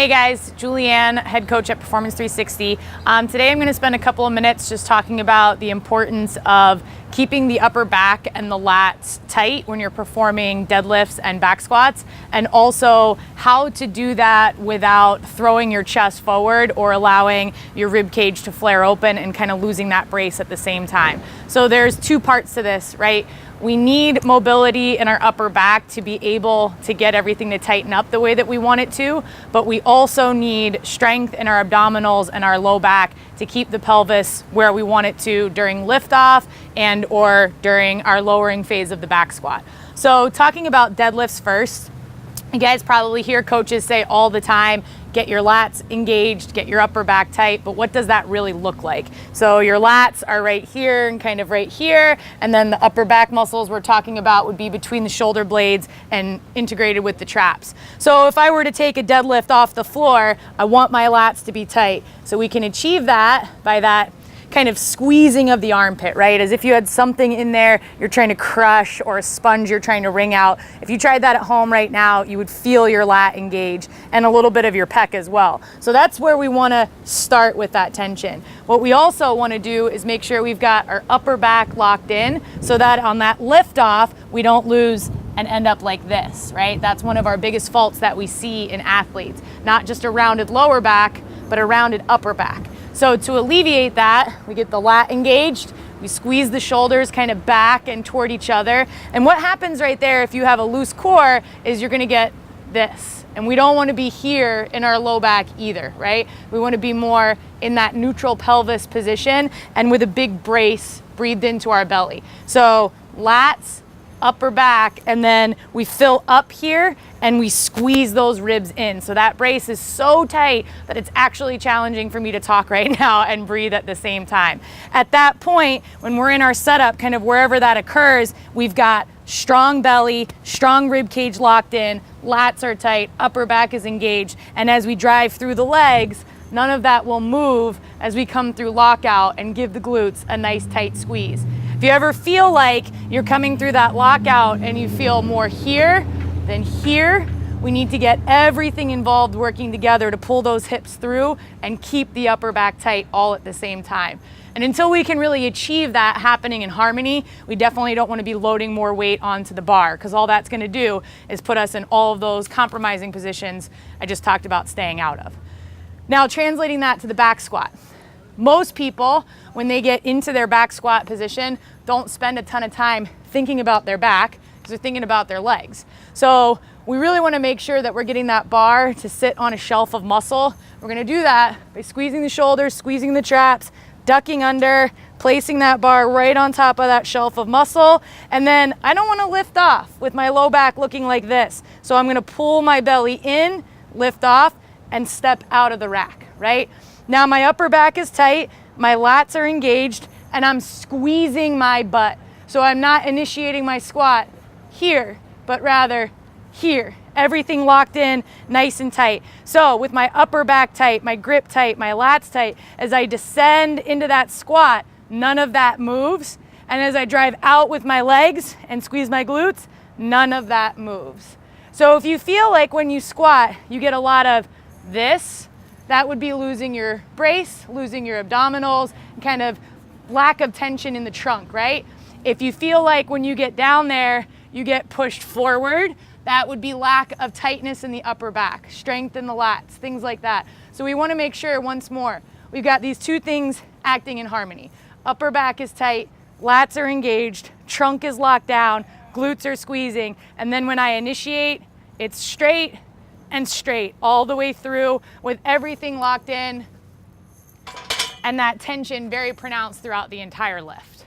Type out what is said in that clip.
Hey guys, Julianne, head coach at Performance 360. Today I'm going to spend a couple of minutes just talking about the importance of keeping the upper back and the lats tight when you're performing deadlifts and back squats, and also how to do that without throwing your chest forward or allowing your rib cage to flare open and kind of losing that brace at the same time. So there's two parts to this, right? We need mobility in our upper back to be able to get everything to tighten up the way that we want it to, but we also need strength in our abdominals and our low back to keep the pelvis where we want it to during liftoff and or during our lowering phase of the back squat. So talking about deadlifts first, you guys probably hear coaches say all the time, get your lats engaged, get your upper back tight, but what does that really look like? So your lats are right here and kind of right here, and then the upper back muscles we're talking about would be between the shoulder blades and integrated with the traps. So if I were to take a deadlift off the floor, I want my lats to be tight. So we can achieve that by that kind of squeezing of the armpit, right? As if you had something in there you're trying to crush, or a sponge you're trying to wring out. If you tried that at home right now, you would feel your lat engage and a little bit of your pec as well. So that's where we want to start with that tension. What we also want to do is make sure we've got our upper back locked in so that on that lift off, we don't lose and end up like this, right? That's one of our biggest faults that we see in athletes. Not just a rounded lower back, but a rounded upper back. So to alleviate that, we get the lat engaged, we squeeze the shoulders kind of back and toward each other. And what happens right there if you have a loose core is you're gonna get this. And we don't wanna be here in our low back either, right? We wanna be more in that neutral pelvis position and with a big brace breathed into our belly. So lats, upper back, and then we fill up here and we squeeze those ribs in. So that brace is so tight that it's actually challenging for me to talk right now and breathe at the same time. At that point, when we're in our setup, kind of wherever that occurs, we've got strong belly, strong rib cage locked in, lats are tight, upper back is engaged, and as we drive through the legs, none of that will move as we come through lockout and give the glutes a nice tight squeeze. If you ever feel like you're coming through that lockout and you feel more here than here, we need to get everything involved working together to pull those hips through and keep the upper back tight all at the same time. And until we can really achieve that happening in harmony, we definitely don't want to be loading more weight onto the bar, because all that's going to do is put us in all of those compromising positions I just talked about staying out of. Now, translating that to the back squat. Most people, when they get into their back squat position, don't spend a ton of time thinking about their back because they're thinking about their legs. So we really want to make sure that we're getting that bar to sit on a shelf of muscle. We're going to do that by squeezing the shoulders, squeezing the traps, ducking under, placing that bar right on top of that shelf of muscle. And then I don't want to lift off with my low back looking like this. So I'm going to pull my belly in, lift off, and step out of the rack, right? Now my upper back is tight, my lats are engaged, and I'm squeezing my butt. So I'm not initiating my squat here, but rather here. Everything locked in, nice and tight. So with my upper back tight, my grip tight, my lats tight, as I descend into that squat, none of that moves. And as I drive out with my legs and squeeze my glutes, none of that moves. So if you feel like when you squat, you get a lot of this, that would be losing your brace, losing your abdominals, kind of lack of tension in the trunk, right? If you feel like when you get down there, you get pushed forward, that would be lack of tightness in the upper back, strength in the lats, things like that. So we want to make sure, once more, we've got these two things acting in harmony. Upper back is tight, lats are engaged, trunk is locked down, glutes are squeezing, and then when I initiate, it's straight and straight all the way through with everything locked in and that tension very pronounced throughout the entire lift.